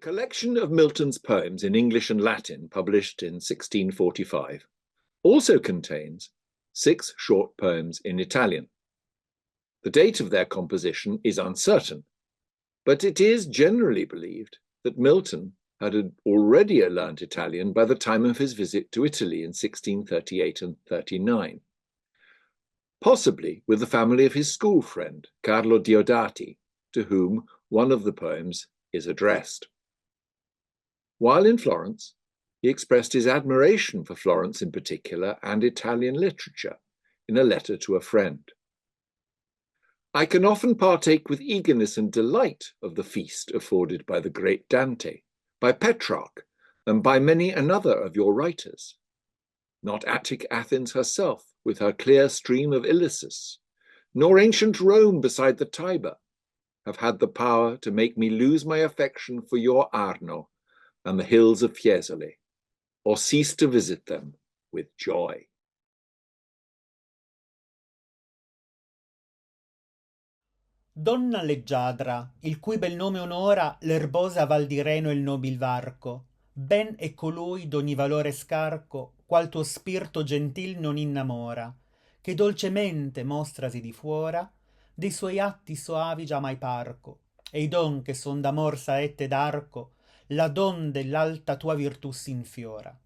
Collection of Milton's poems in English and Latin, published in 1645, also contains 6 short poems in Italian. The date of their composition is uncertain, but it is generally believed that Milton had already learnt Italian by the time of his visit to Italy in 1638 and 39, possibly with the family of his school friend, Carlo Diodati, to whom one of the poems is addressed. While in Florence, he expressed his admiration for Florence in particular and Italian literature in a letter to a friend. I can often partake with eagerness and delight of the feast afforded by the great Dante, by Petrarch, and by many another of your writers. Not Attic Athens herself, with her clear stream of Ilissus, nor ancient Rome beside the Tiber, have had the power to make me lose my affection for your Arno and the hills of Fiesole, or cease to visit them with joy. Donna leggiadra, il cui bel nome onora l'erbosa Val di Reno e il nobil varco, ben è colui d'ogni valore scarco, qual tuo spirto gentil non innamora, che dolcemente mostrasi di fuora, dei suoi atti soavi già mai parco, e i don che son d'amor saette d'arco, la don dell'alta tua virtù s'infiora.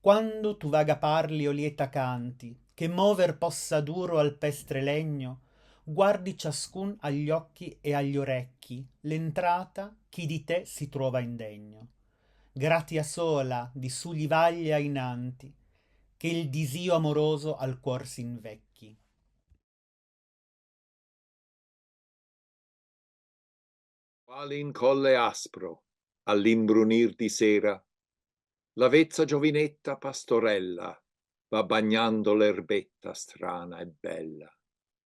Quando tu vaga parli o lieta canti, che mover possa duro alpestre legno, guardi ciascun agli occhi e agli orecchi l'entrata chi di te si trova indegno. Gratia sola di sugli vaglia inanti, che il disio amoroso al cuor s'invecchi. Quale in colle aspro, all'imbrunir di sera, l'avezza giovinetta pastorella va bagnando l'erbetta strana e bella,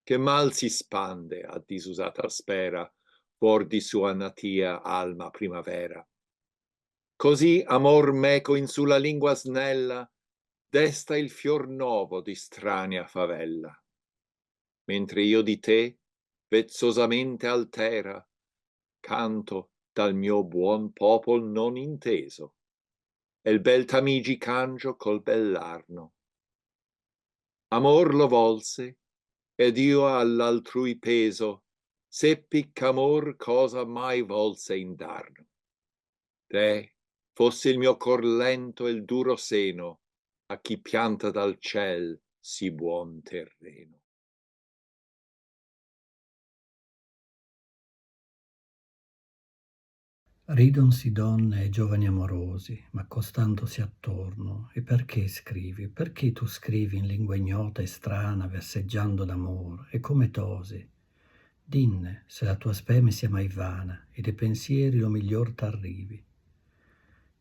che mal si spande a disusata spera, fuor di sua natia alma primavera. Così amor meco in sulla lingua snella desta il fior novo di strania favella, mentre io di te vezzosamente altera canto dal mio buon popol non inteso, e il bel Tamigi cangio col bell'arno. Amor lo volse, ed io all'altrui peso seppi ch'amor cosa mai volse indarno. Te fossi il mio cor lento e il duro seno a chi pianta dal ciel sì buon terreno. Ridonsi donne e giovani amorosi, ma accostandosi attorno, e perché scrivi? Perché tu scrivi in lingua ignota e strana, verseggiando d'amor, e come tosi? Dinne se la tua speme sia mai vana, e dei pensieri lo miglior t'arrivi.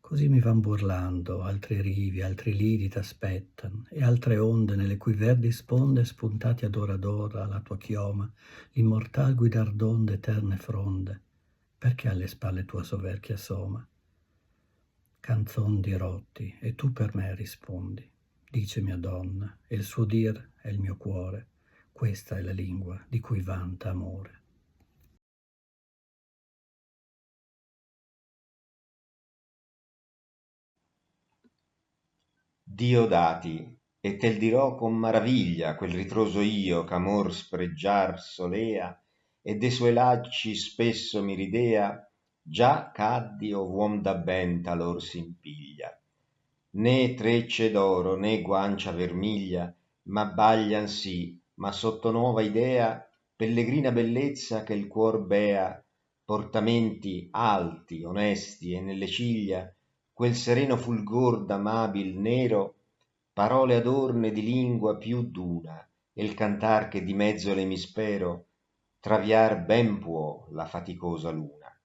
Così mi van burlando, altri rivi, altri lidi t'aspettan, e altre onde nelle cui verdi sponde, spuntati ad ora alla tua chioma, l'immortal guidardon d'eterne fronde, perché alle spalle tua soverchia soma? Canzon di rotti, e tu per me rispondi. Dice mia donna, e il suo dir è il mio cuore, questa è la lingua di cui vanta amore. Diodati, e tel dirò con maraviglia quel ritroso io ch'amor spregiar solea, e de suoi lacci spesso mi ridea, già caddi ov'uom da ben talor s'impiglia. Né trecce d'oro né guancia vermiglia m'abbaglian sì, ma sotto nuova idea pellegrina bellezza che il cuor bea, portamenti alti onesti e nelle ciglia quel sereno fulgor d'amabil nero, parole adorne di lingua più d'una, e il cantar che di mezzo le mi spero traviar ben può la faticosa luna,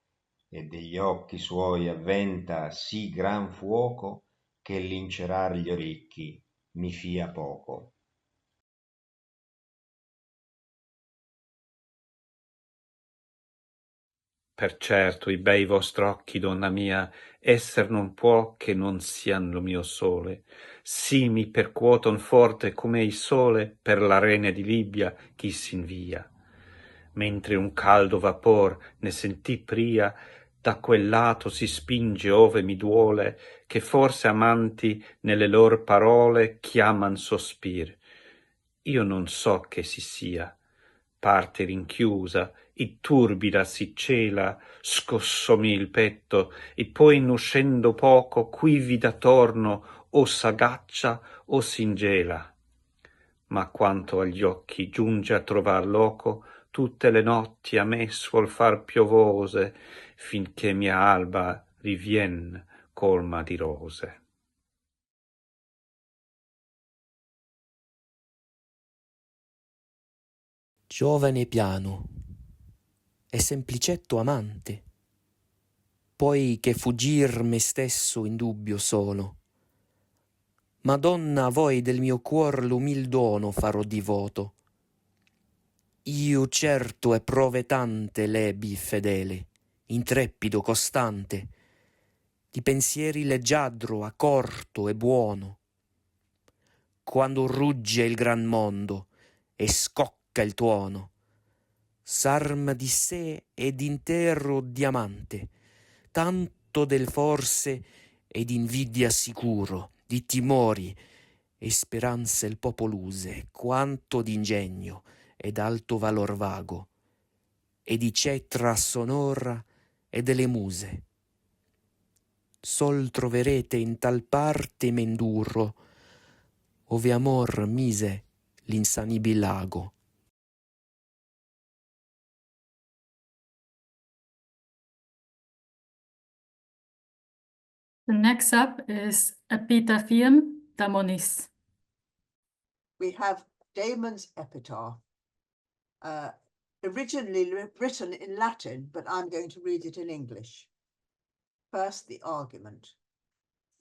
e degli occhi suoi avventa sì gran fuoco che l'incerar gli orecchi mi fia poco. Per certo i bei vostr'occhi, donna mia, esser non può che non sian lo mio sole, sì mi percuoton forte come il sole per l'arena di Libia chi s'invia. Mentre un caldo vapor ne sentì pria, da quel lato si spinge ove mi duole, che forse amanti nelle lor parole chiaman sospir. Io non so che si sia, parte rinchiusa, e turbida si cela, scossomi il petto, e poi n'uscendo poco, quivi da torno, o s'agaccia o s'ingela. Ma quanto agli occhi giunge a trovar loco, tutte le notti a me suol far piovose, finché mia alba rivien colma di rose. Giovane piano e semplicetto amante, poi che fuggir me stesso in dubbio solo. Madonna, a voi del mio cuor l'umil dono farò divoto. Io certo e prove tante l'ebbi fedele, intrepido, costante, di pensieri leggiadro, accorto e buono. Quando rugge il gran mondo e scocca il tuono, s'arma di sé ed intero diamante, tanto del forse ed invidia sicuro, di timori e speranze il popoluse, quanto d'ingegno ed alto valor vago, e di cetra sonora e delle muse. Sol troverete in tal parte mendurro, ove amor mise l'insanibil lago. The next up is Epitaphium Damonis. We have Damon's epitaph, originally written in Latin, but I'm going to read it in English. First, the argument.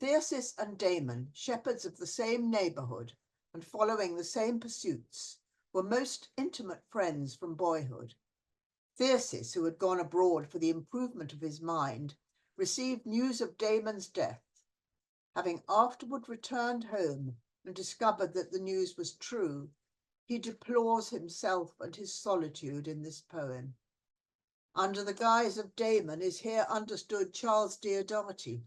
Thyrsis and Damon, shepherds of the same neighborhood and following the same pursuits, were most intimate friends from boyhood. Thyrsis, who had gone abroad for the improvement of his mind, received news of Damon's death. Having afterward returned home and discovered that the news was true, he deplores himself and his solitude in this poem. Under the guise of Damon is here understood Charles Diodati,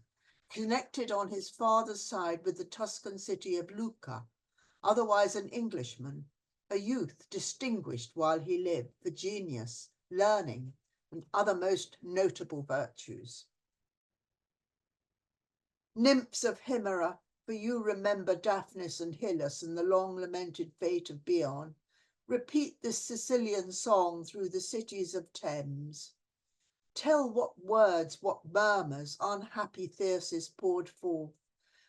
connected on his father's side with the Tuscan city of Lucca, otherwise an Englishman, a youth distinguished while he lived for genius, learning, and other most notable virtues. Nymphs of Himera, for you remember Daphnis and Hylas and the long-lamented fate of Bion, repeat this Sicilian song through the cities of Thames. Tell what words, what murmurs unhappy Thyrsis poured forth,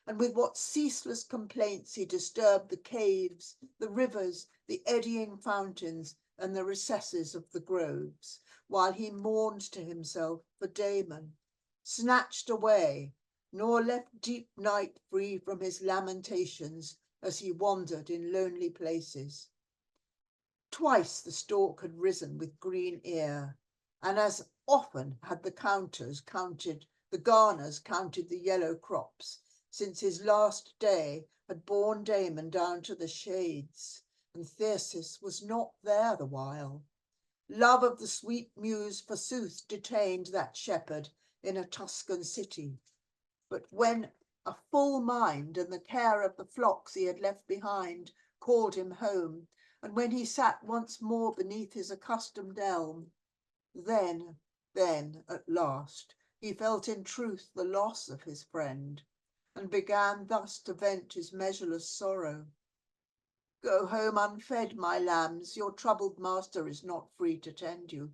and with what ceaseless complaints he disturbed the caves, the rivers, the eddying fountains, and the recesses of the groves, while he mourned to himself for Damon, snatched away, nor left deep night free from his lamentations as he wandered in lonely places. Twice the stork had risen with green ear, and as often had the garners counted the yellow crops, since his last day had borne Damon down to the shades, and Thyrsis was not there the while. Love of the sweet muse forsooth detained that shepherd in a Tuscan city, but when a full mind and the care of the flocks he had left behind called him home, and when he sat once more beneath his accustomed elm, then, at last, he felt in truth the loss of his friend, and began thus to vent his measureless sorrow. Go home unfed, my lambs, your troubled master is not free to tend you.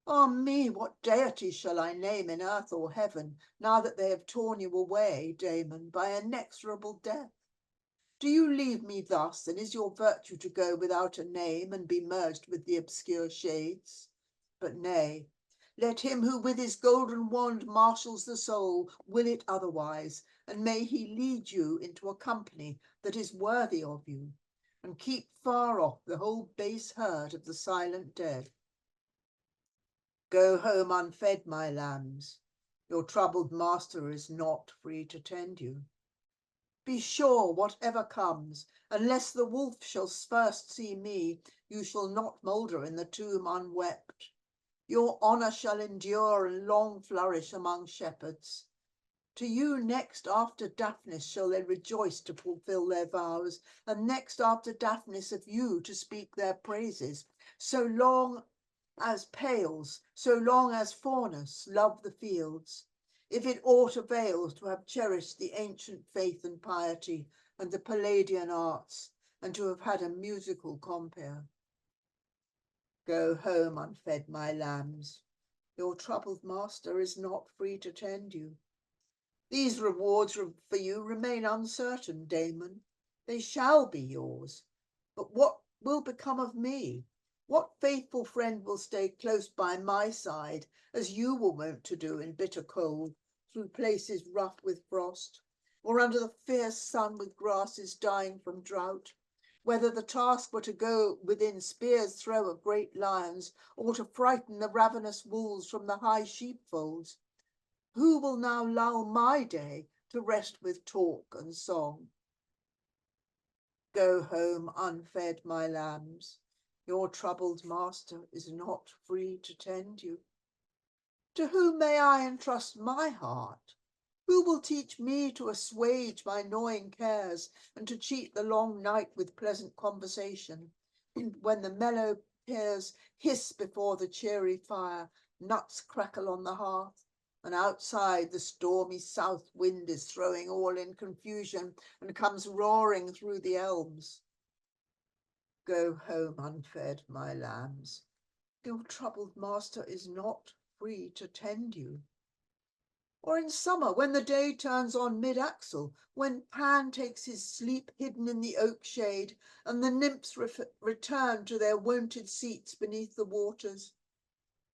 Ah me, what deity shall I name in earth or heaven, now that they have torn you away, Damon, by inexorable death? Do you leave me thus, and is your virtue to go without a name and be merged with the obscure shades? But nay, let him who with his golden wand marshals the soul will it otherwise, and may he lead you into a company that is worthy of you, and keep far off the whole base herd of the silent dead. Go home unfed, my lambs. Your troubled master is not free to tend you. Be sure, whatever comes, unless the wolf shall first see me, you shall not moulder in the tomb unwept. Your honour shall endure and long flourish among shepherds. To you next after Daphnis shall they rejoice to fulfil their vows, and next after Daphnis of you to speak their praises, so long as Pales, so long as Faunus love the fields, if it aught avails to have cherished the ancient faith and piety and the Palladian arts, and to have had a musical compere. Go home, unfed, my lambs. Your troubled master is not free to tend you. These rewards for you remain uncertain, Damon. They shall be yours. But what will become of me? What faithful friend will stay close by my side, as you were wont to do in bitter cold, through places rough with frost, or under the fierce sun with grasses dying from drought? Whether the task were to go within spear's throw of great lions, or to frighten the ravenous wolves from the high sheepfolds, who will now lull my day to rest with talk and song? Go home, unfed, my lambs. Your troubled master is not free to tend you. To whom may I entrust my heart? Who will teach me to assuage my gnawing cares and to cheat the long night with pleasant conversation, when the mellow pears hiss before the cheery fire, nuts crackle on the hearth, and outside the stormy south wind is throwing all in confusion and comes roaring through the elms? Go home, unfed, my lambs. Your troubled master is not free to tend you. Or in summer, when the day turns on mid-axle, when Pan takes his sleep hidden in the oak shade, and the nymphs return to their wonted seats beneath the waters,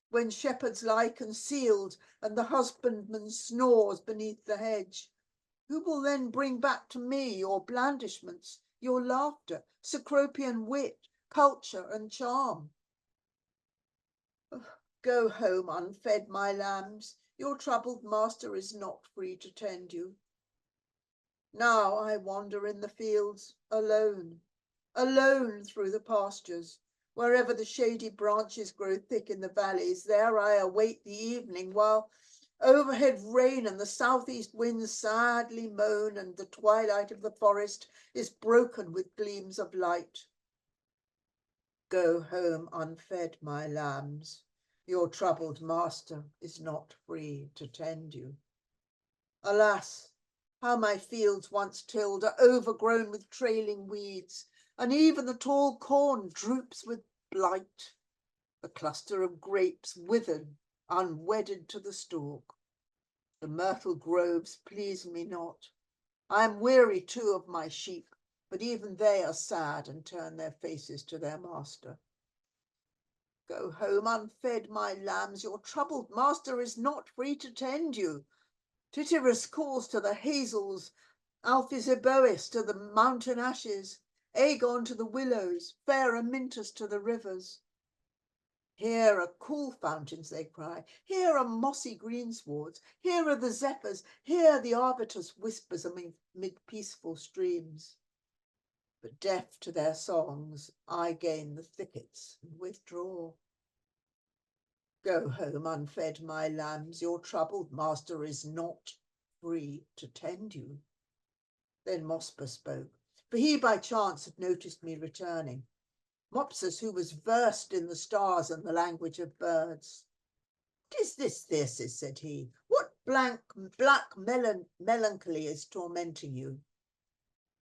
when shepherds lie concealed and the husbandman snores beneath the hedge, who will then bring back to me your blandishments, your laughter, Cecropian wit, culture, and charm? Go home, unfed, my lambs. Your troubled master is not free to tend you. Now I wander in the fields alone, alone through the pastures. Wherever the shady branches grow thick in the valleys, there I await the evening, while overhead rain and the southeast winds sadly moan, and the twilight of the forest is broken with gleams of light. Go home, unfed, my lambs. Your troubled master is not free to tend you. Alas, how my fields once tilled are overgrown with trailing weeds, and even the tall corn droops with blight. The cluster of grapes withered, unwedded to the stalk. The myrtle groves please me not. I am weary too of my sheep, but even they are sad and turn their faces to their master. Go home, unfed, my lambs. Your troubled master is not free to tend you. Tityrus calls to the hazels, Alphysebois to the mountain ashes, Aegon to the willows, fair Amyntas to the rivers. Here are cool fountains, they cry. Here are mossy greenswards. Here are the zephyrs. Here the arbutus whispers amid peaceful streams. But deaf to their songs, I gain the thickets and withdraw. Go home, unfed, my lambs. Your troubled master is not free to tend you. Then Mosper spoke, for he by chance had noticed me returning. Mopsus, who was versed in the stars and the language of birds. What is this, Thyrsis? Said he. What black melancholy is tormenting you?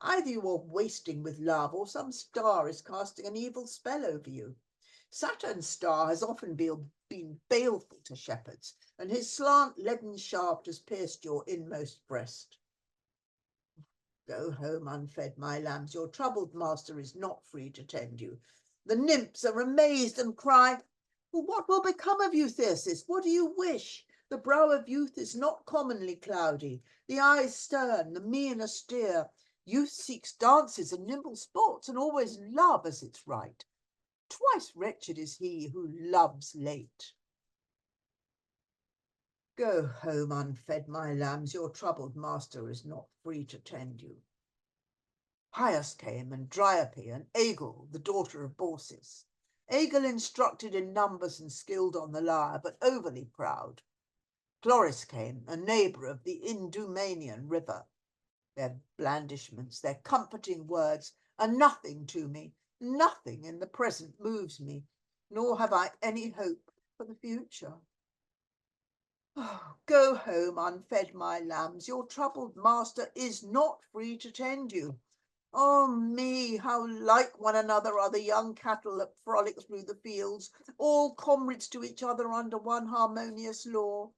Either you are wasting with love, or some star is casting an evil spell over you. Saturn's star has often been baleful to shepherds, and his slant leaden shaft has pierced your inmost breast. Go home, unfed, my lambs. Your troubled master is not free to tend you. The nymphs are amazed and cry, well, what will become of you, Thyrsis? What do you wish? The brow of youth is not commonly cloudy, the eyes stern, the mien austere. Youth seeks dances and nimble sports, and always love as its right. Twice wretched is he who loves late. Go home, unfed, my lambs. Your troubled master is not free to tend you. Hyas came, and Dryope, and Aegle, the daughter of Baucis. Egil instructed in numbers and skilled on the lyre, but overly proud. Chloris came, a neighbour of the Indumanian river. Their blandishments, their comforting words are nothing to me. Nothing in the present moves me, nor have I any hope for the future. Oh, go home, unfed my lambs. Your troubled master is not free to tend you. Oh me, how like one another are the young cattle that frolic through the fields, all comrades to each other under one harmonious law.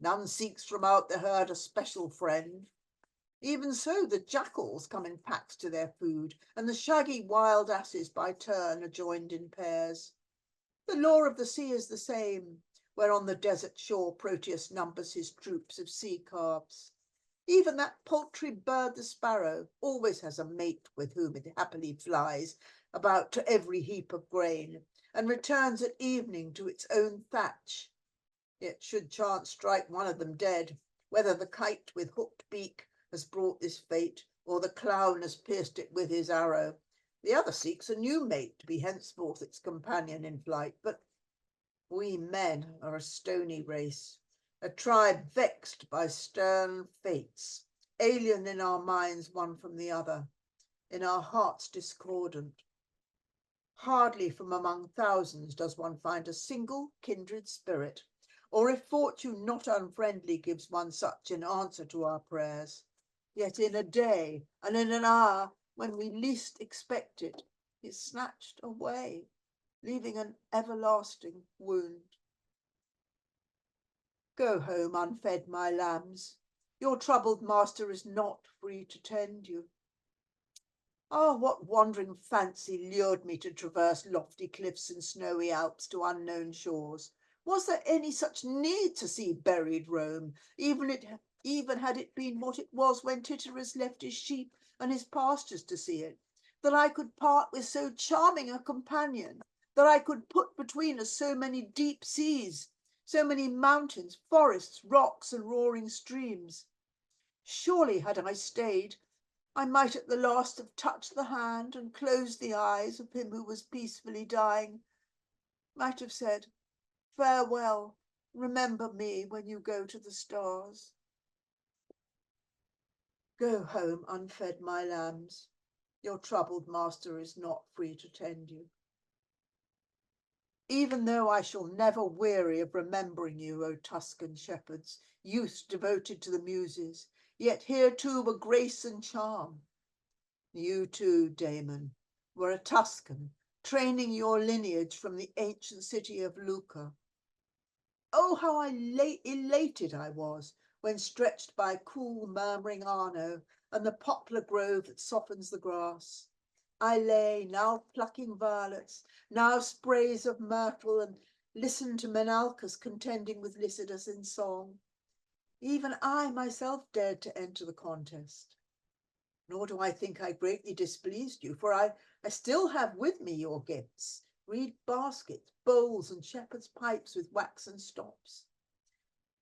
None seeks from out the herd a special friend. Even so, the jackals come in packs to their food, and the shaggy wild asses by turn are joined in pairs. The law of the sea is the same, where on the desert shore Proteus numbers his troops of sea calves. Even that paltry bird, the sparrow, always has a mate with whom it happily flies about to every heap of grain, and returns at evening to its own thatch. Yet should chance strike one of them dead, whether the kite with hooked beak has brought this fate, or the clown has pierced it with his arrow, the other seeks a new mate to be henceforth its companion in flight. But we men are a stony race, a tribe vexed by stern fates, alien in our minds one from the other, in our hearts discordant. Hardly from among thousands does one find a single kindred spirit, or if fortune not unfriendly gives one such in answer to our prayers, yet in a day and in an hour when we least expect it, is snatched away, leaving an everlasting wound. Go home, unfed my lambs. Your troubled master is not free to tend you. Ah, what wandering fancy lured me to traverse lofty cliffs and snowy Alps to unknown shores? Was there any such need to see buried Rome, even had it been what it was when Tityrus left his sheep and his pastures to see it, that I could part with so charming a companion, that I could put between us so many deep seas, so many mountains, forests, rocks, and roaring streams? Surely, had I stayed, I might at the last have touched the hand and closed the eyes of him who was peacefully dying, might have said, farewell, remember me when you go to the stars. Go home, unfed my lambs. Your troubled master is not free to tend you. Even though I shall never weary of remembering you, O Tuscan shepherds, youths devoted to the muses, yet here too were grace and charm. You too, Damon, were a Tuscan, training your lineage from the ancient city of Lucca. Oh, how elated I was when, stretched by cool murmuring Arno and the poplar grove that softens the grass, I lay, now plucking violets, now sprays of myrtle, and listened to Menalcas contending with Lycidas in song. Even I myself dared to enter the contest. Nor do I think I greatly displeased you, for I still have with me your gifts, reed baskets, bowls, and shepherd's pipes with waxen stops.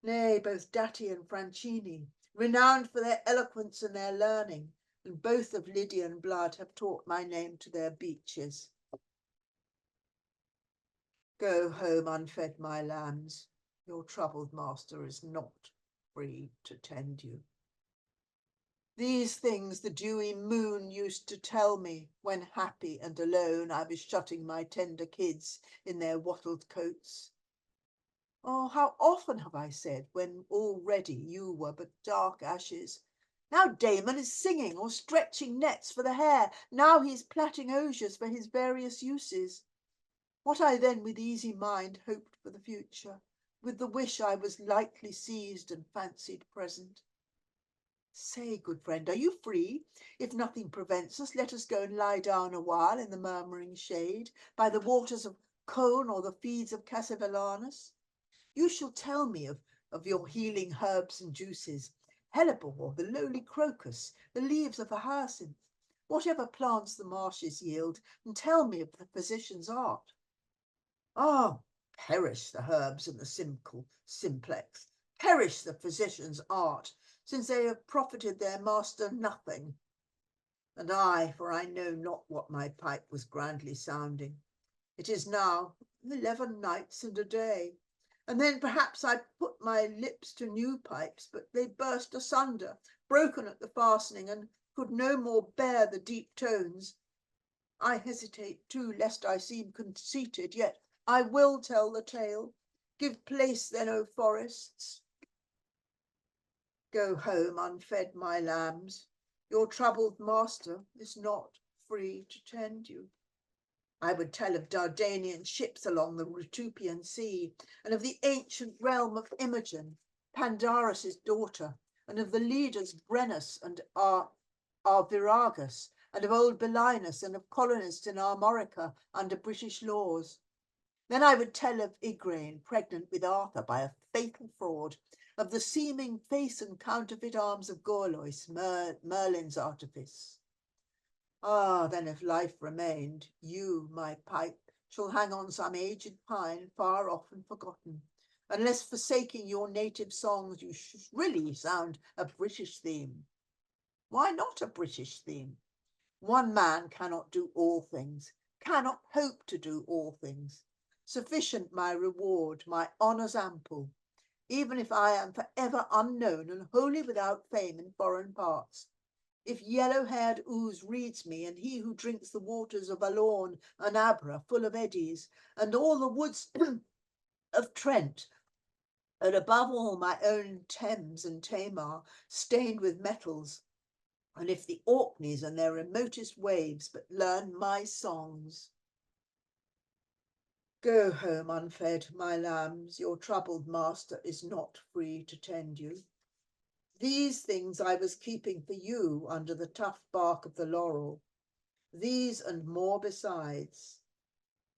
Nay, both Datti and Francini, renowned for their eloquence and their learning, and both of Lydian blood, have taught my name to their beeches. Go home, unfed my lambs. Your troubled master is not free to tend you. These things the dewy moon used to tell me when, happy and alone, I was shutting my tender kids in their wattled coats. Oh, how often have I said, when already you were but dark ashes, now Damon is singing or stretching nets for the hair, now he is plaiting osiers for his various uses. What I then with easy mind hoped for the future, with the wish I was lightly seized and fancied present. Say, good friend, are you free? If nothing prevents us, let us go and lie down a while in the murmuring shade, by the waters of Cone or the feeds of Cassivellaunus. You shall tell me of your healing herbs and juices, hellebore, the lowly crocus, the leaves of a hyacinth, whatever plants the marshes yield, and tell me of the physician's art. Ah, perish the herbs and the simplex, perish the physician's art, since they have profited their master nothing. And I, for I know not what my pipe was grandly sounding, It is now 11 nights and a day. And then perhaps I put my lips to new pipes, but they burst asunder, broken at the fastening, and could no more bear the deep tones. I hesitate too, lest I seem conceited, yet I will tell the tale. Give place then, O forests. Go home, unfed, my lambs. Your troubled master is not free to tend you. I would tell of Dardanian ships along the Rutupian Sea, and of the ancient realm of Imogen, Pandarus' daughter, and of the leaders Brennus and Arviragus, and of old Belinus, and of colonists in Armorica under British laws. Then I would tell of Igraine, pregnant with Arthur by a fatal fraud, of the seeming face and counterfeit arms of Gorlois, Merlin's artifice. Ah, then if life remained, you, my pipe, shall hang on some aged pine far off and forgotten, unless forsaking your native songs you really sound a British theme. Why not a British theme? One man cannot do all things, cannot hope to do all things. Sufficient my reward, my honours ample, even if I am forever unknown and wholly without fame in foreign parts. If yellow-haired Ouse reads me, and he who drinks the waters of Alorn and Abra full of eddies, and all the woods of Trent, and above all my own Thames and Tamar, stained with metals, and if the Orkneys and their remotest waves but learn my songs. Go home unfed, my lambs, your troubled master is not free to tend you. These things I was keeping for you under the tough bark of the laurel, these and more besides.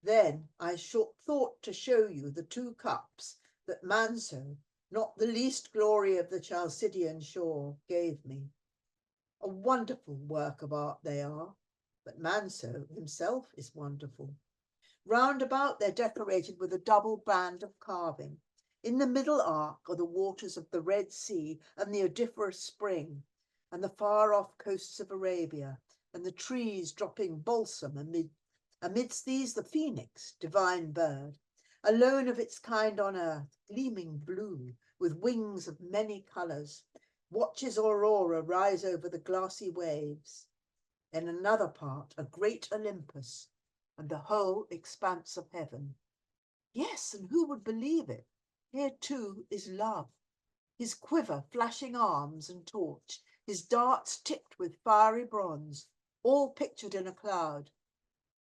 Then I thought to show you the 2 cups that Manso, not the least glory of the Chalcidian shore, gave me. A wonderful work of art they are, but Manso himself is wonderful. Round about they're decorated with a double band of carving. In the middle arc are the waters of the Red Sea and the odoriferous spring, and the far-off coasts of Arabia, and the trees dropping balsam amidst these the phoenix, divine bird, alone of its kind on earth, gleaming blue, with wings of many colours, watches aurora rise over the glassy waves. In another part, a great Olympus, and the whole expanse of heaven. Yes, and who would believe it? Here too is love, his quiver flashing arms and torch, his darts tipped with fiery bronze, all pictured in a cloud.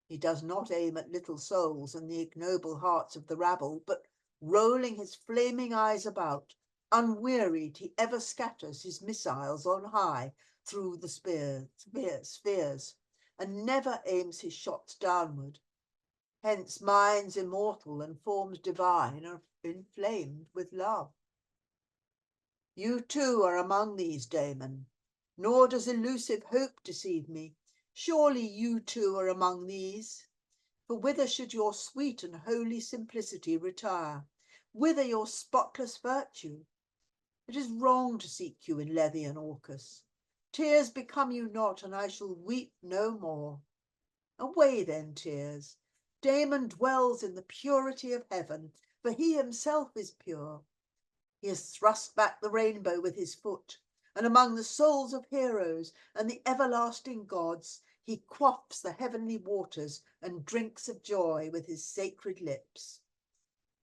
He does not aim at little souls and the ignoble hearts of the rabble, but rolling his flaming eyes about, unwearied he ever scatters his missiles on high through the spheres, and never aims his shots downward. Hence minds immortal and forms divine are inflamed with love. You too are among these, Damon, nor does elusive hope deceive me. Surely you too are among these. For whither should your sweet and holy simplicity retire? Whither your spotless virtue? It is wrong to seek you in Lethe and Orcus. Tears become you not, and I shall weep no more. Away then, tears. Damon dwells in the purity of heaven, for he himself is pure. He has thrust back the rainbow with his foot, and among the souls of heroes and the everlasting gods, he quaffs the heavenly waters and drinks of joy with his sacred lips.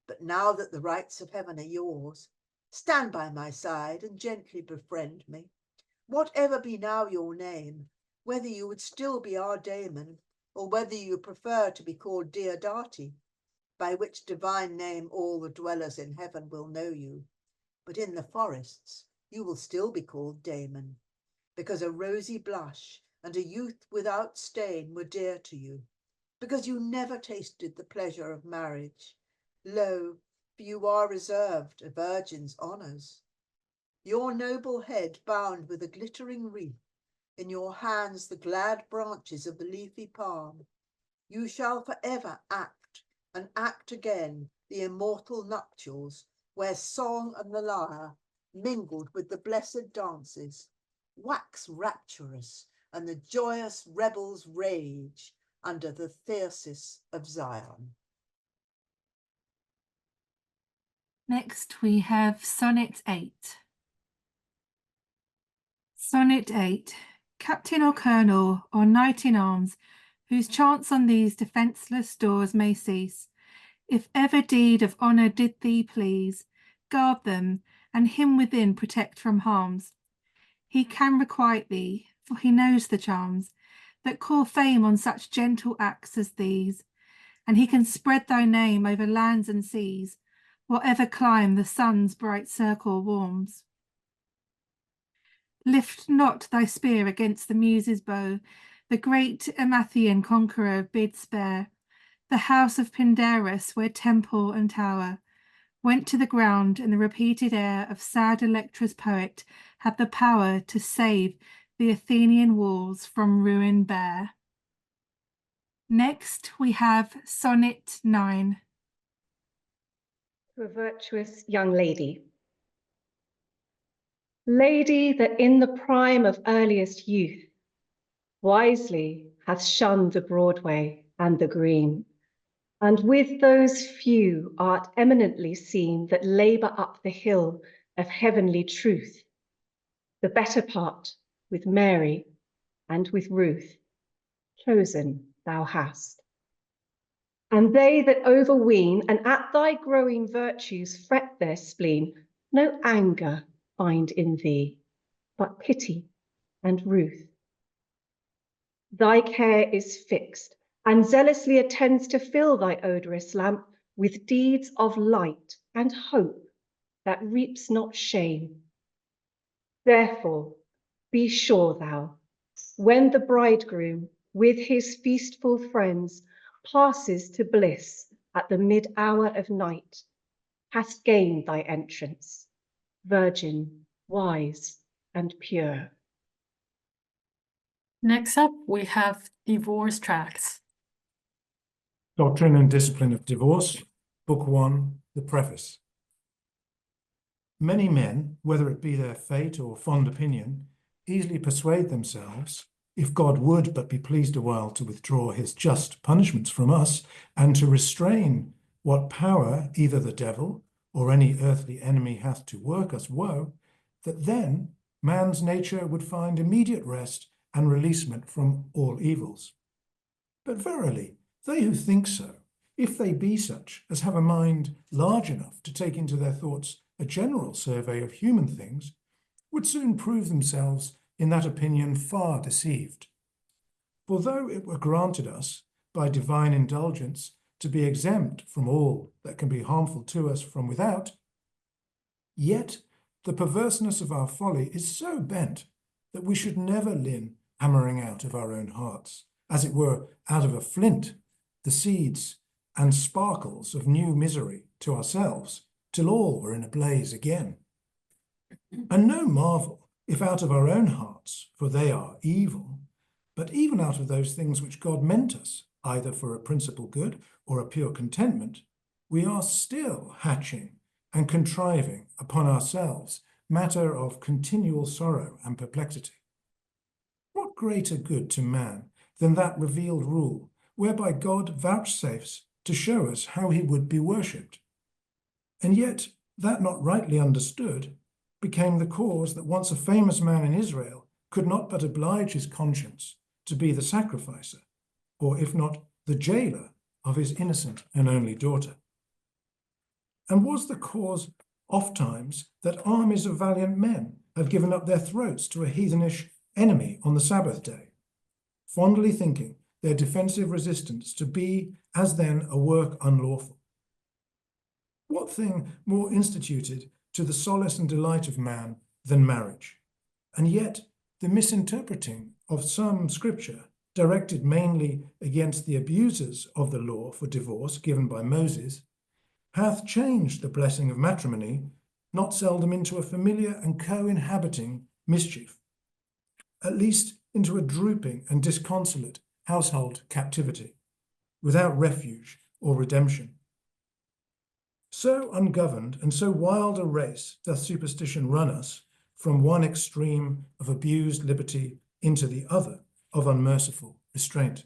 But now that the rights of heaven are yours, stand by my side and gently befriend me. Whatever be now your name, whether you would still be our Damon, or whether you prefer to be called Diodati, by which divine name all the dwellers in heaven will know you. But in the forests you will still be called Damon, because a rosy blush and a youth without stain were dear to you, because you never tasted the pleasure of marriage. Lo, for you are reserved a virgin's honours. Your noble head bound with a glittering wreath, in your hands the glad branches of the leafy palm, you shall forever act and act again the immortal nuptials, where song and the lyre, mingled with the blessed dances, wax rapturous, and the joyous rebels rage, under the thyrsus of Zion. Next we have Sonnet 8. Sonnet 8. Captain or colonel or knight in arms, whose chance on these defenceless doors may cease, if ever deed of honour did thee please, guard them, and him within protect from harms. He can requite thee, for he knows the charms that call fame on such gentle acts as these, and he can spread thy name over lands and seas, whatever clime the sun's bright circle warms. Lift not thy spear against the muse's bow, the great Epitaphium conqueror bid spare. The house of Pindarus, where temple and tower went to the ground, and the repeated air of sad Electra's poet had the power to save the Athenian walls from ruin bare. Next we have Sonnet 9. To a virtuous young lady. Lady that in the prime of earliest youth wisely hath shunned the Broadway and the green, and with those few art eminently seen that labour up the hill of heavenly truth, the better part with Mary and with Ruth chosen thou hast. And they that overween and at thy growing virtues fret their spleen, no anger find in thee, but pity and ruth. Thy care is fixed, and zealously attends to fill thy odorous lamp with deeds of light and hope that reaps not shame. Therefore, be sure thou, when the bridegroom with his feastful friends passes to bliss at the mid-hour of night, hast gained thy entrance, virgin, wise, and pure. Next up, we have divorce tracts. Doctrine and Discipline of Divorce, Book 1, the Preface. Many men, whether it be their fate or fond opinion, easily persuade themselves, if God would but be pleased a while to withdraw his just punishments from us, and to restrain what power either the devil or any earthly enemy hath to work us woe, that then man's nature would find immediate rest and releasement from all evils. But verily, they who think so, if they be such as have a mind large enough to take into their thoughts a general survey of human things, would soon prove themselves in that opinion far deceived. For though it were granted us by divine indulgence to be exempt from all that can be harmful to us from without, yet the perverseness of our folly is so bent that we should never lin hammering out of our own hearts, as it were out of a flint, the seeds and sparkles of new misery to ourselves, till all were in a blaze again. And no marvel if out of our own hearts, for they are evil, but even out of those things which God meant us, either for a principal good or a pure contentment, we are still hatching and contriving upon ourselves matter of continual sorrow and perplexity. What greater good to man than that revealed rule, whereby God vouchsafes to show us how he would be worshipped? And yet that not rightly understood became the cause that once a famous man in Israel could not but oblige his conscience to be the sacrificer, or if not the jailer, of his innocent and only daughter. And was the cause ofttimes that armies of valiant men have given up their throats to a heathenish enemy on the Sabbath day, fondly thinking their defensive resistance to be as then a work unlawful? What thing more instituted to the solace and delight of man than marriage? And yet the misinterpreting of some scripture directed mainly against the abusers of the law for divorce given by Moses hath changed the blessing of matrimony not seldom into a familiar and co-inhabiting mischief, at least into a drooping and disconsolate household captivity, without refuge or redemption. So ungoverned and so wild a race doth superstition run us from one extreme of abused liberty into the other of unmerciful restraint.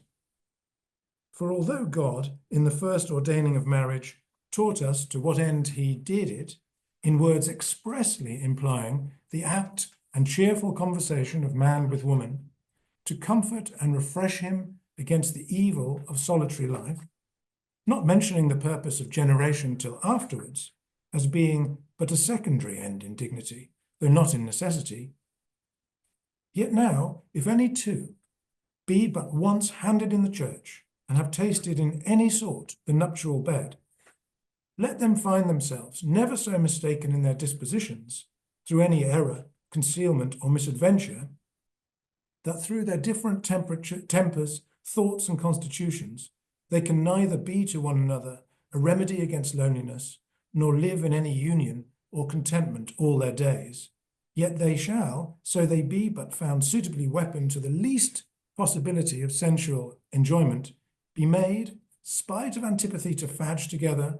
For although God, in the first ordaining of marriage, taught us to what end he did it, in words expressly implying the apt and cheerful conversation of man with woman, to comfort and refresh him against the evil of solitary life, not mentioning the purpose of generation till afterwards, as being but a secondary end in dignity, though not in necessity. Yet now, if any two be but once handed in the church, and have tasted in any sort the nuptial bed, let them find themselves never so mistaken in their dispositions, through any error, concealment, or misadventure, that through their different tempers, thoughts, and constitutions, they can neither be to one another a remedy against loneliness, nor live in any union or contentment all their days. Yet they shall, so they be but found suitably weaponed to the least possibility of sensual enjoyment, be made, spite of antipathy to fadge together,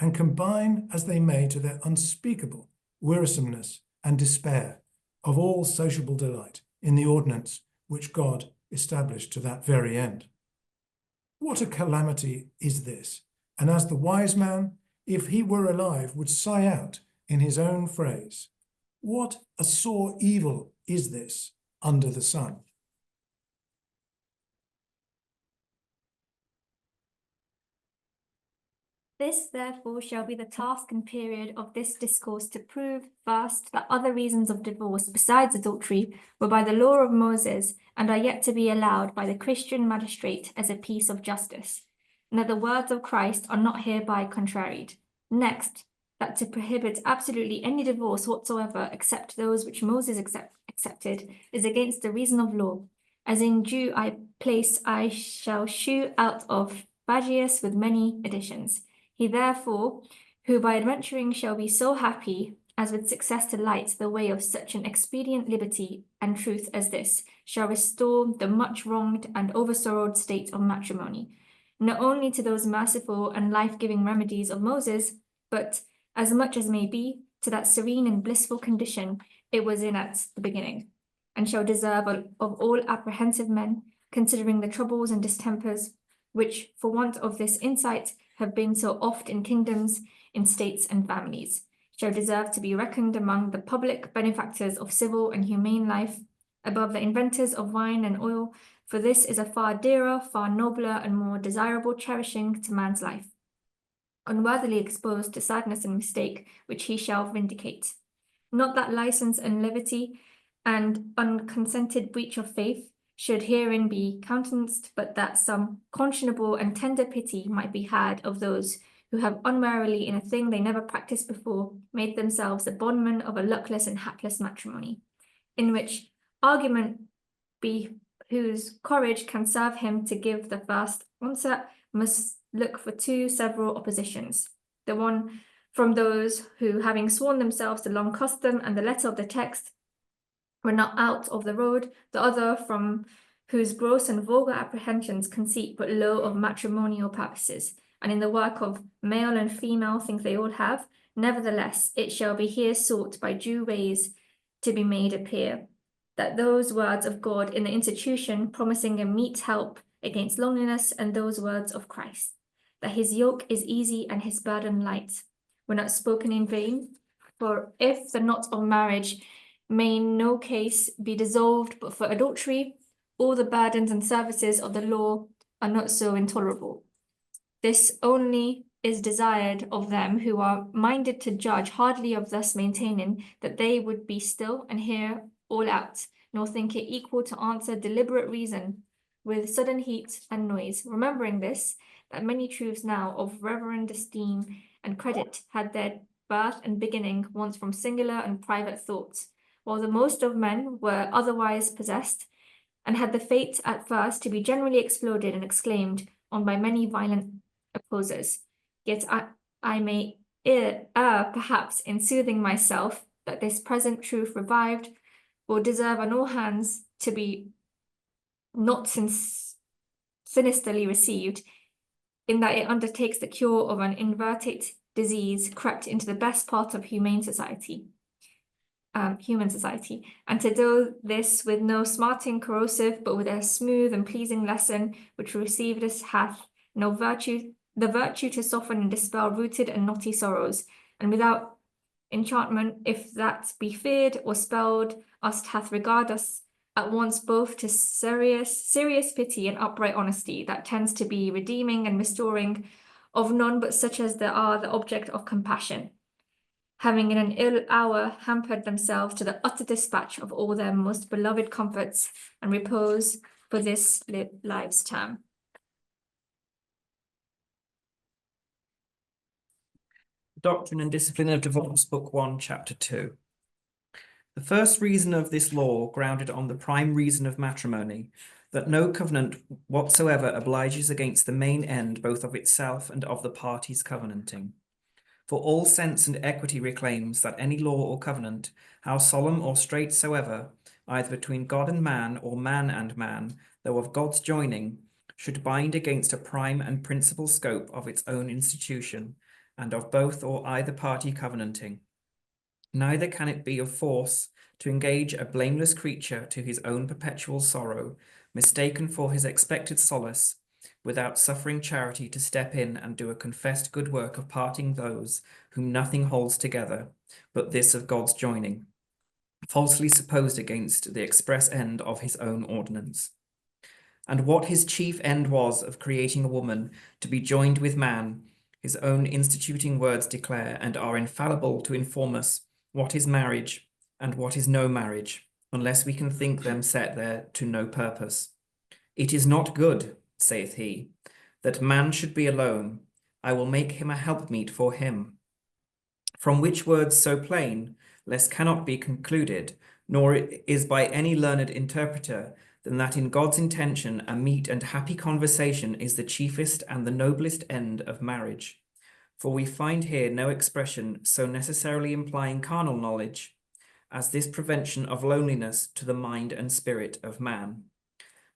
and combine as they may to their unspeakable wearisomeness and despair of all sociable delight in the ordinance which God established to that very end. What a calamity is this! And as the wise man, if he were alive, would sigh out in his own phrase, what a sore evil is this under the sun! This, therefore, shall be the task and period of this discourse, to prove, first, that other reasons of divorce besides adultery were by the law of Moses, and are yet to be allowed by the Christian magistrate as a piece of justice, and that the words of Christ are not hereby contraried. Next, that to prohibit absolutely any divorce whatsoever except those which Moses accepted is against the reason of law, as in due place I shall shew out of Phagius with many additions. He therefore, who by adventuring shall be so happy as with success to light the way of such an expedient liberty and truth as this, shall restore the much wronged and over-sorrowed state of matrimony, not only to those merciful and life-giving remedies of Moses, but, as much as may be, to that serene and blissful condition it was in at the beginning, and shall deserve of all apprehensive men, considering the troubles and distempers which, for want of this insight, have been so oft in kingdoms, in states and families, shall deserve to be reckoned among the public benefactors of civil and humane life, above the inventors of wine and oil, for this is a far dearer, far nobler, and more desirable cherishing to man's life, unworthily exposed to sadness and mistake, which he shall vindicate. Not that license and levity and unconsented breach of faith should herein be countenanced, but that some conscionable and tender pity might be had of those who have unwarily, in a thing they never practised before, made themselves the bondmen of a luckless and hapless matrimony, in which argument be whose courage can serve him to give the first onset must look for two several oppositions, the one from those who, having sworn themselves to long custom and the letter of the text, were not out of the road, the other from whose gross and vulgar apprehensions conceit but low of matrimonial purposes, and in the work of male and female think they all have. Nevertheless, it shall be here sought by due ways to be made appear, that those words of God in the institution promising a meet help against loneliness, and those words of Christ, that his yoke is easy and his burden light, were not spoken in vain. For if the knot of marriage may in no case be dissolved but for adultery, all the burdens and services of the law are not so intolerable. This only is desired of them who are minded to judge hardly of thus maintaining, that they would be still and hear all out, nor think it equal to answer deliberate reason with sudden heat and noise, remembering this, that many truths now of reverend esteem and credit had their birth and beginning once from singular and private thoughts, while the most of men were otherwise possessed, and had the fate at first to be generally exploded and exclaimed on by many violent opposers. Yet I may err perhaps in soothing myself that this present truth revived will deserve on all hands to be not sinisterly received, in that it undertakes the cure of an inverted disease crept into the best part of humane society. human society, and to do this with no smarting corrosive, but with a smooth and pleasing lesson, which received us hath no virtue, the virtue to soften and dispel rooted and knotty sorrows, and without enchantment, if that be feared or spelled, us hath regard us at once both to serious pity and upright honesty, that tends to be redeeming and restoring of none but such as there are the object of compassion, having in an ill hour hampered themselves to the utter dispatch of all their most beloved comforts and repose for this life's term. Doctrine and Discipline of Divorce, Book 1, Chapter 2. The first reason of this law grounded on the prime reason of matrimony, that no covenant whatsoever obliges against the main end both of itself and of the parties covenanting. For all sense and equity reclaims that any law or covenant, how solemn or strait soever, either between God and man, or man and man, though of God's joining, should bind against a prime and principal scope of its own institution, and of both or either party covenanting. Neither can it be of force to engage a blameless creature to his own perpetual sorrow, mistaken for his expected solace, without suffering charity to step in and do a confessed good work of parting those whom nothing holds together, but this of God's joining, falsely supposed against the express end of his own ordinance. And what his chief end was of creating a woman to be joined with man, his own instituting words declare, and are infallible to inform us what is marriage and what is no marriage, unless we can think them set there to no purpose. It is not good, saith he, that man should be alone. I will make him a helpmeet for him. From which words so plain, less cannot be concluded, nor is by any learned interpreter, than that in God's intention a meet and happy conversation is the chiefest and the noblest end of marriage. For we find here no expression so necessarily implying carnal knowledge as this prevention of loneliness to the mind and spirit of man.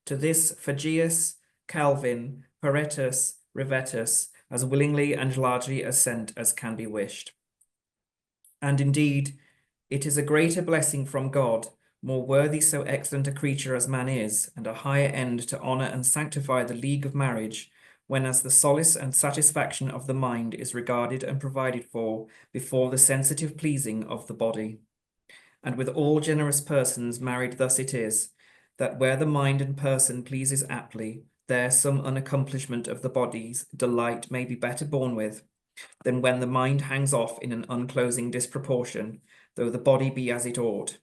To this Phagius, Calvin, Paretus, Revetus as willingly and largely assent as can be wished. And indeed, it is a greater blessing from God, more worthy so excellent a creature as man is, and a higher end to honour and sanctify the league of marriage, when as the solace and satisfaction of the mind is regarded and provided for before the sensitive pleasing of the body. And with all generous persons married thus it is, that where the mind and person pleases aptly, there some unaccomplishment of the body's delight may be better borne with, than when the mind hangs off in an unclosing disproportion, though the body be as it ought.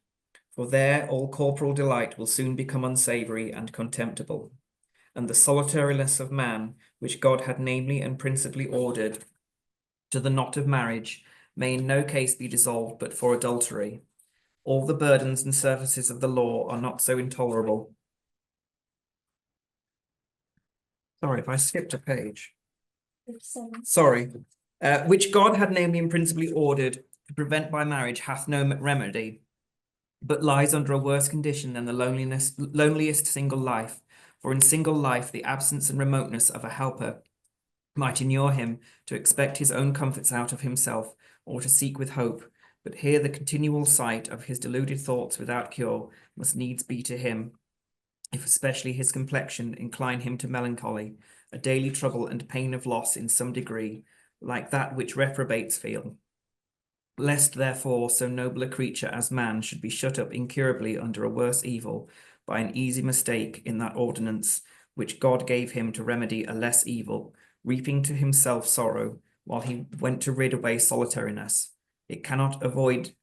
For there all corporal delight will soon become unsavoury and contemptible, and the solitariness of man, which God had namely and principally ordered to the knot of marriage, may in no case be dissolved but for adultery. All the burdens and services of the law are not so intolerable. Sorry, if I skipped a page. Sorry. Which God had namely and principally ordered to prevent by marriage hath no remedy, but lies under a worse condition than the loneliest single life. For in single life the absence and remoteness of a helper might inure him to expect his own comforts out of himself, or to seek with hope. But here the continual sight of his deluded thoughts without cure must needs be to him, if especially his complexion incline him to melancholy, a daily trouble and pain of loss in some degree, like that which reprobates feel. Lest, therefore, so noble a creature as man should be shut up incurably under a worse evil by an easy mistake in that ordinance which God gave him to remedy a less evil, reaping to himself sorrow, while he went to rid away solitariness. It cannot avoid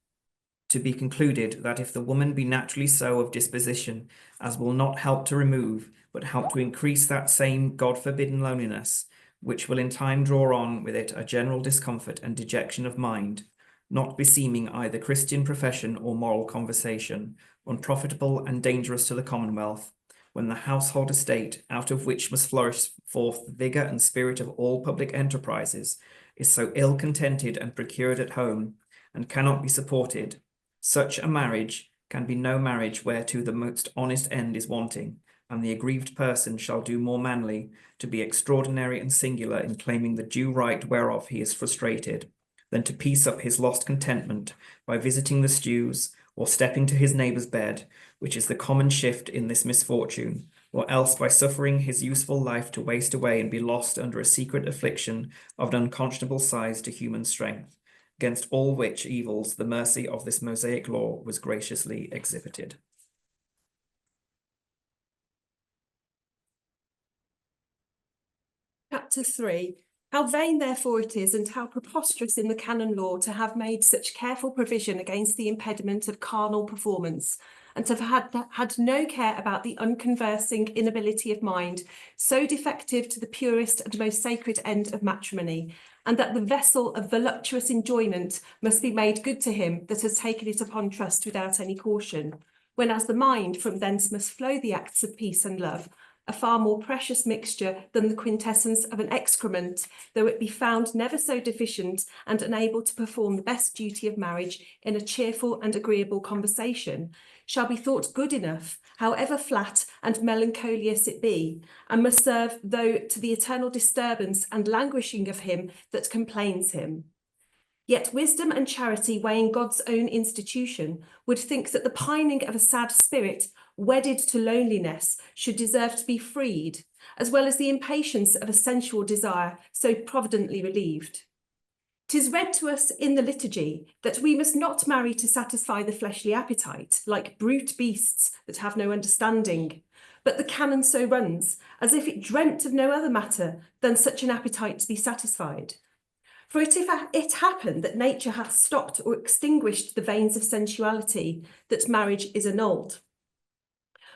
to be concluded that if the woman be naturally so of disposition as will not help to remove, but help to increase that same God-forbidden loneliness, which will in time draw on with it a general discomfort and dejection of mind, not beseeming either Christian profession or moral conversation, unprofitable and dangerous to the commonwealth, when the household estate, out of which must flourish forth the vigour and spirit of all public enterprises, is so ill contented and procured at home, and cannot be supported, such a marriage can be no marriage whereto the most honest end is wanting, and the aggrieved person shall do more manly to be extraordinary and singular in claiming the due right whereof he is frustrated, than to piece up his lost contentment by visiting the stews, or stepping to his neighbour's bed, which is the common shift in this misfortune, or else by suffering his useful life to waste away and be lost under a secret affliction of an unconscionable size to human strength, against all which evils the mercy of this Mosaic law was graciously exhibited. Chapter 3. How vain therefore it is, and how preposterous in the canon law to have made such careful provision against the impediment of carnal performance, and to have had no care about the unconversing inability of mind, so defective to the purest and most sacred end of matrimony, and that the vessel of voluptuous enjoyment must be made good to him that has taken it upon trust without any caution, when as the mind from thence must flow the acts of peace and love, a far more precious mixture than the quintessence of an excrement, though it be found never so deficient and unable to perform the best duty of marriage in a cheerful and agreeable conversation, shall be thought good enough, however flat and melancholious it be, and must serve, though to the eternal disturbance and languishing of him that complains him. Yet wisdom and charity, weighing God's own institution, would think that the pining of a sad spirit, wedded to loneliness, should deserve to be freed, as well as the impatience of a sensual desire, so providently relieved. 'Tis read to us in the liturgy that we must not marry to satisfy the fleshly appetite, like brute beasts that have no understanding. But the canon so runs, as if it dreamt of no other matter than such an appetite to be satisfied. For if it happen that nature hath stopped or extinguished the veins of sensuality, that marriage is annulled.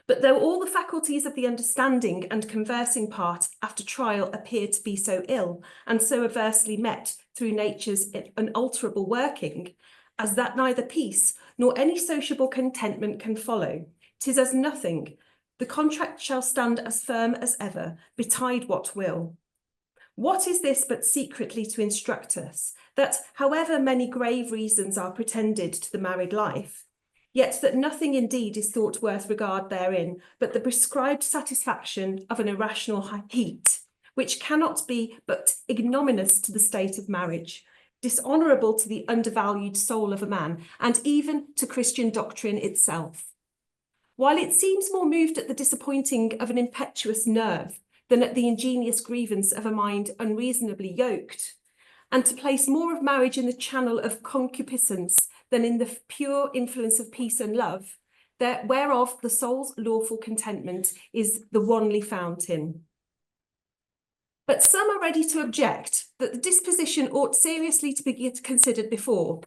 But though all the faculties of the understanding and conversing part after trial appear to be so ill, and so adversely met through nature's unalterable working, as that neither peace nor any sociable contentment can follow, 'tis as nothing, the contract shall stand as firm as ever, betide what will. What is this but secretly to instruct us, that however many grave reasons are pretended to the married life, yet that nothing indeed is thought worth regard therein, but the prescribed satisfaction of an irrational heat, which cannot be but ignominious to the state of marriage, dishonourable to the undervalued soul of a man, and even to Christian doctrine itself. While it seems more moved at the disappointing of an impetuous nerve than at the ingenious grievance of a mind unreasonably yoked, and to place more of marriage in the channel of concupiscence than in the pure influence of peace and love, whereof the soul's lawful contentment is the only fountain. But some are ready to object that the disposition ought seriously to be considered before.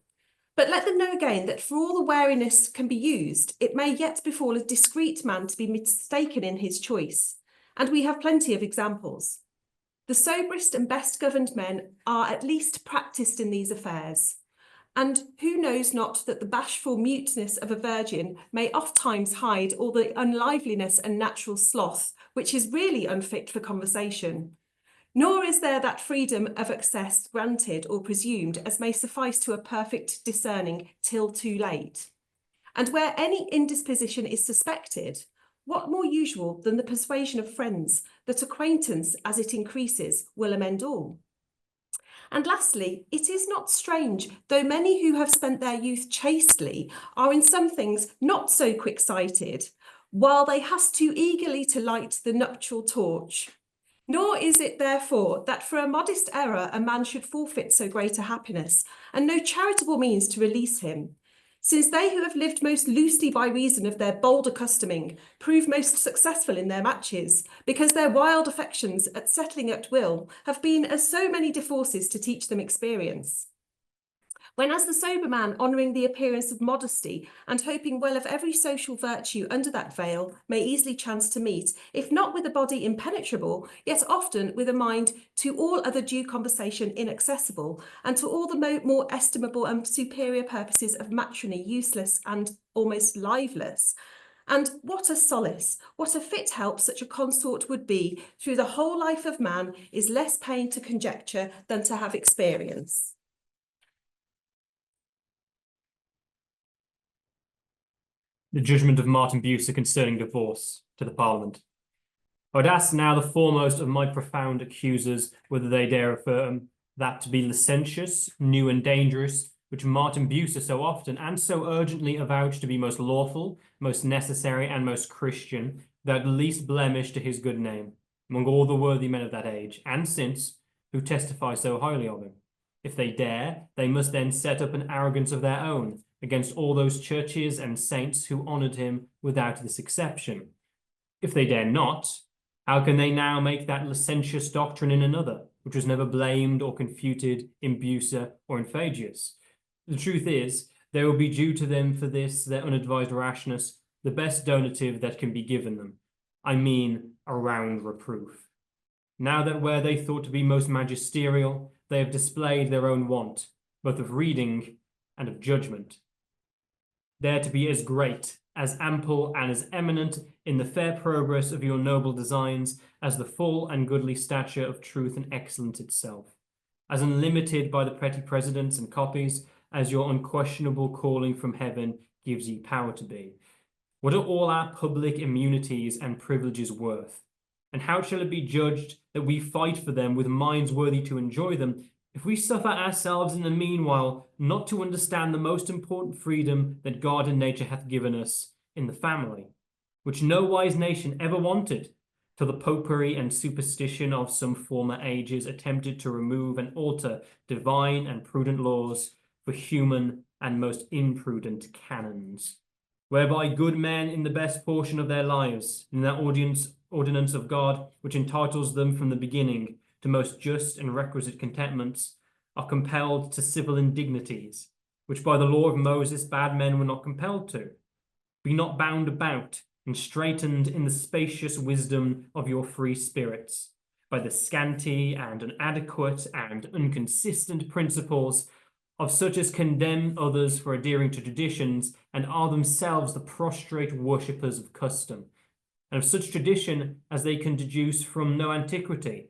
But let them know again that for all the wariness can be used, it may yet befall a discreet man to be mistaken in his choice. And we have plenty of examples. The soberest and best governed men are at least practised in these affairs. And who knows not that the bashful muteness of a virgin may oft-times hide all the unliveliness and natural sloth, which is really unfit for conversation. Nor is there that freedom of access granted or presumed as may suffice to a perfect discerning till too late. And where any indisposition is suspected, what more usual than the persuasion of friends that acquaintance, as it increases, will amend all? And lastly, it is not strange, though many who have spent their youth chastely are in some things not so quick-sighted, while they haste too eagerly to light the nuptial torch. Nor is it therefore that for a modest error a man should forfeit so great a happiness, and no charitable means to release him. Since they who have lived most loosely by reason of their bold accustoming prove most successful in their matches, because their wild affections at settling at will have been as so many divorces to teach them experience. When as the sober man, honouring the appearance of modesty and hoping well of every social virtue under that veil, may easily chance to meet, if not with a body impenetrable, yet often with a mind to all other due conversation inaccessible, and to all the more estimable and superior purposes of matrimony useless and almost liveless. And what a solace, what a fit help such a consort would be through the whole life of man is less pain to conjecture than to have experience. The judgment of Martin Bucer concerning divorce to the Parliament. I would ask now the foremost of my profound accusers whether they dare affirm that to be licentious, new and dangerous, which Martin Bucer so often and so urgently avouched to be most lawful, most necessary, and most Christian, without the least blemish to his good name, among all the worthy men of that age, and since, who testify so highly of him. If they dare, they must then set up an arrogance of their own against all those churches and saints who honoured him without this exception. If they dare not, how can they now make that licentious doctrine in another, which was never blamed or confuted in Bucer or in Phagius? The truth is, there will be due to them for this, their unadvised rashness, the best donative that can be given them. I mean, a round reproof. Now that where they thought to be most magisterial, they have displayed their own want, both of reading and of judgment. There to be as great, as ample, and as eminent in the fair progress of your noble designs as the full and goodly stature of truth and excellence itself, as unlimited by the petty precedents and copies as your unquestionable calling from heaven gives ye power to be. What are all our public immunities and privileges worth? And how shall it be judged that we fight for them with minds worthy to enjoy them, if we suffer ourselves in the meanwhile not to understand the most important freedom that God and nature hath given us in the family, which no wise nation ever wanted, till the popery and superstition of some former ages attempted to remove and alter divine and prudent laws for human and most imprudent canons, whereby good men in the best portion of their lives, in that ordinance of God, which entitles them from the beginning to most just and requisite contentments, are compelled to civil indignities, which by the law of Moses bad men were not compelled to. Be not bound about and straitened in the spacious wisdom of your free spirits, by the scanty and inadequate and inconsistent principles of such as condemn others for adhering to traditions and are themselves the prostrate worshippers of custom, and of such tradition as they can deduce from no antiquity,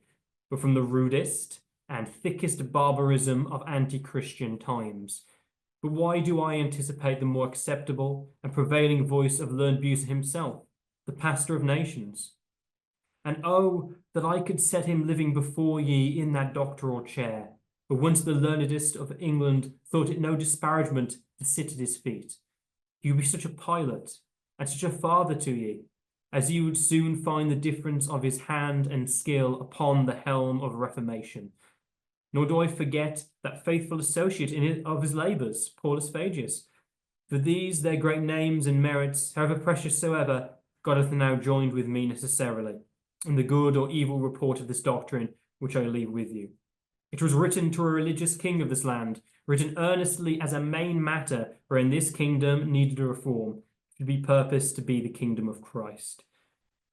but from the rudest and thickest barbarism of anti-Christian times. But why do I anticipate the more acceptable and prevailing voice of learned Bucer himself, the pastor of nations? And oh, that I could set him living before ye in that doctoral chair, where once the learnedest of England thought it no disparagement to sit at his feet. He would be such a pilot and such a father to ye, as you would soon find the difference of his hand and skill upon the helm of reformation. Nor do I forget that faithful associate of his labours, Paulus Phagius. For these their great names and merits, however precious soever, God hath now joined with me necessarily, in the good or evil report of this doctrine which I leave with you. It was written to a religious king of this land, written earnestly as a main matter, wherein this kingdom needed a reform, should be purposed to be the kingdom of Christ.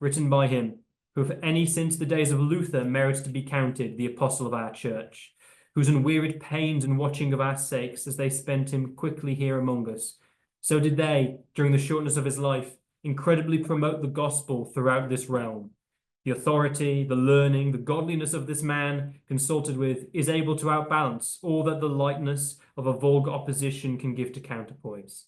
Written by him, who for any since the days of Luther merits to be counted the apostle of our church, whose unwearied pains and watching of our sakes, as they spent him quickly here among us, so did they, during the shortness of his life, incredibly promote the gospel throughout this realm. The authority, the learning, the godliness of this man, consulted with, is able to outbalance all that the lightness of a vulgar opposition can give to counterpoise.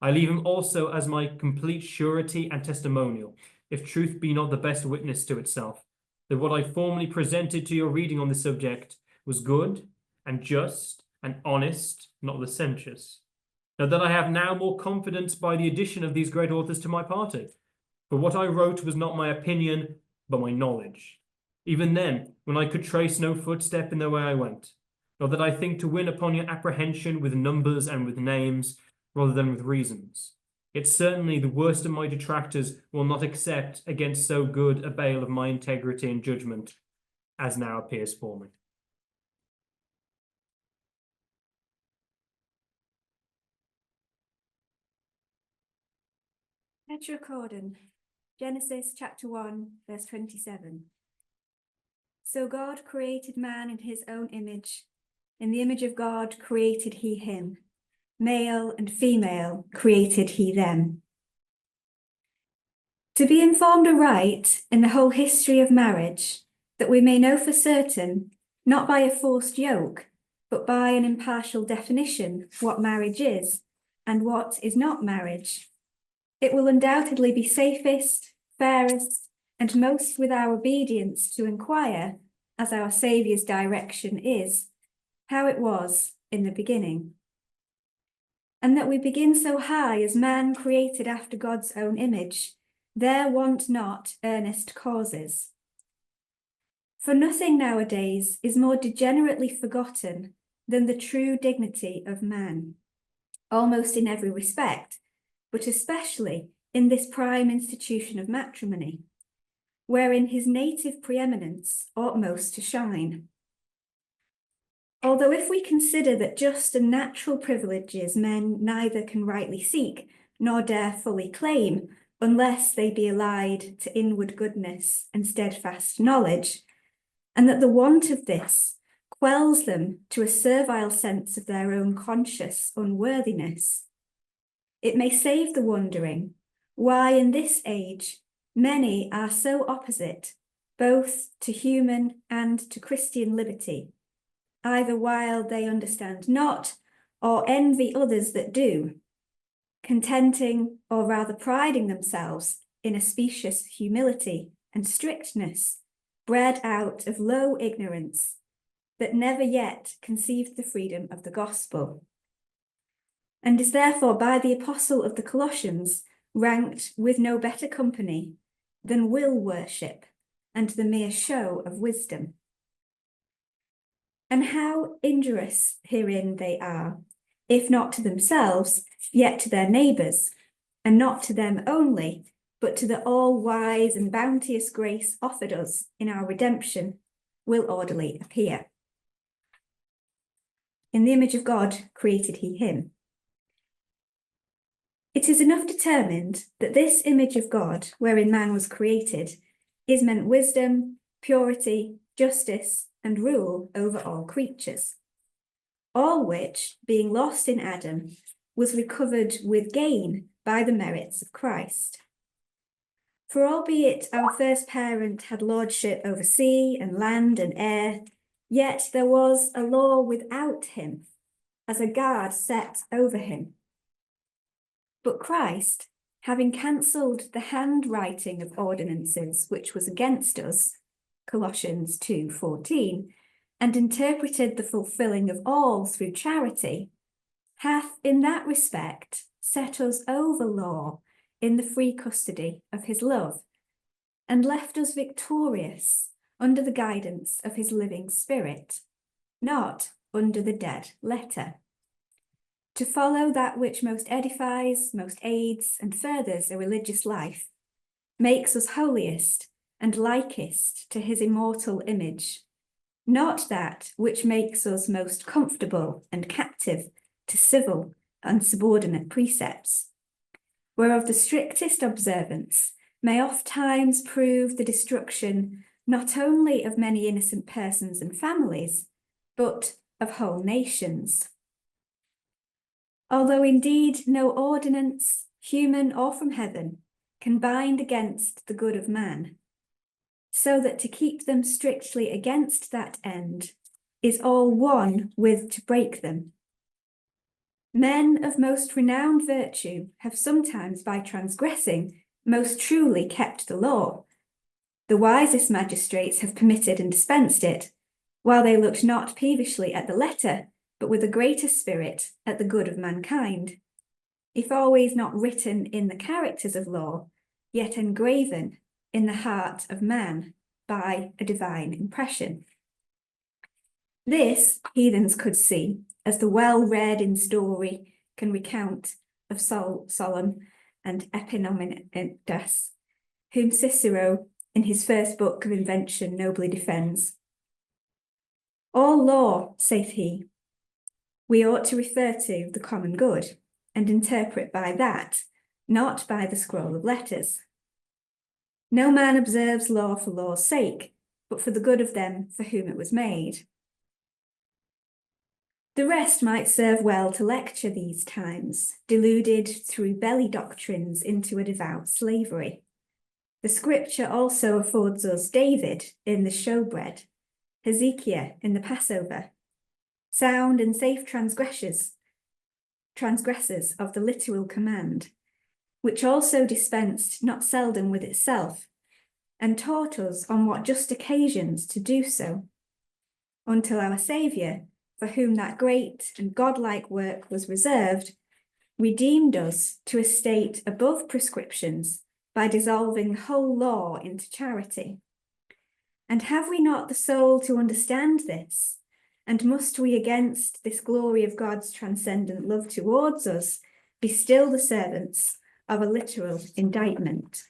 I leave him also as my complete surety and testimonial, if truth be not the best witness to itself, that what I formerly presented to your reading on this subject was good and just and honest, not licentious. Now that I have now more confidence by the addition of these great authors to my party, for what I wrote was not my opinion, but my knowledge, even then, when I could trace no footstep in the way I went, nor that I think to win upon your apprehension with numbers and with names, rather than with reasons. Yet certainly the worst of my detractors will not accept against so good a bail of my integrity and judgment as now appears for me. Tetrachordon, Genesis chapter 1, verse 27. So God created man in his own image. In the image of God created he him. Male and female created he them. To be informed aright in the whole history of marriage, that we may know for certain, not by a forced yoke, but by an impartial definition, what marriage is and what is not marriage, it will undoubtedly be safest, fairest, and most with our obedience to inquire, as our Saviour's direction is, how it was in the beginning. and that we begin so high as man created after God's own image, there want not earnest causes. For nothing nowadays is more degenerately forgotten than the true dignity of man, almost in every respect, but especially in this prime institution of matrimony, wherein his native preeminence ought most to shine. Although if we consider that just and natural privileges men neither can rightly seek nor dare fully claim unless they be allied to inward goodness and steadfast knowledge, and that the want of this quells them to a servile sense of their own conscious unworthiness, it may save the wondering why in this age many are so opposite both to human and to Christian liberty, either while they understand not or envy others that do, contenting or rather priding themselves in a specious humility and strictness bred out of low ignorance that never yet conceived the freedom of the gospel, and is therefore by the apostle of the Colossians ranked with no better company than will worship and the mere show of wisdom. And how injurious herein they are, if not to themselves, yet to their neighbours, and not to them only, but to the all-wise and bounteous grace offered us in our redemption, will orderly appear. In the image of God created he him. It is enough determined that this image of God, wherein man was created, is meant wisdom, purity, justice, and rule over all creatures, all which, being lost in Adam, was recovered with gain by the merits of Christ. For albeit our first parent had lordship over sea and land and air, yet there was a law without him, as a guard set over him. But Christ, having cancelled the handwriting of ordinances which was against us, Colossians 2:14, and interpreted the fulfilling of all through charity, hath in that respect set us over law in the free custody of his love, and left us victorious under the guidance of his living spirit, not under the dead letter, to follow that which most edifies, most aids, and furthers a religious life, makes us holiest and likest to his immortal image, not that which makes us most comfortable and captive to civil and subordinate precepts, whereof the strictest observance may ofttimes prove the destruction not only of many innocent persons and families, but of whole nations. Although indeed no ordinance, human or from heaven, can bind against the good of man, so that to keep them strictly against that end is all one with to break them. Men of most renowned virtue have sometimes by transgressing most truly kept the law. The wisest magistrates have permitted and dispensed it, while they looked not peevishly at the letter, but with a greater spirit at the good of mankind, if always not written in the characters of law, yet engraven in the heart of man by a divine impression. This heathens could see, as the well-read in story can recount of Solon and Epaminondas, whom Cicero in his first book of Invention nobly defends. All law, saith he, we ought to refer to the common good, and interpret by that, not by the scroll of letters. No man observes law for law's sake, but for the good of them for whom it was made. The rest might serve well to lecture these times, deluded through belly doctrines into a devout slavery. The scripture also affords us David in the showbread, Hezekiah in the Passover, sound and safe transgressors of the literal command, which also dispensed not seldom with itself, and taught us on what just occasions to do so, until our Saviour, for whom that great and godlike work was reserved, redeemed us to a state above prescriptions by dissolving whole law into charity. And have we not the soul to understand this? And must we, against this glory of God's transcendent love towards us, be still the servants of a literal indictment?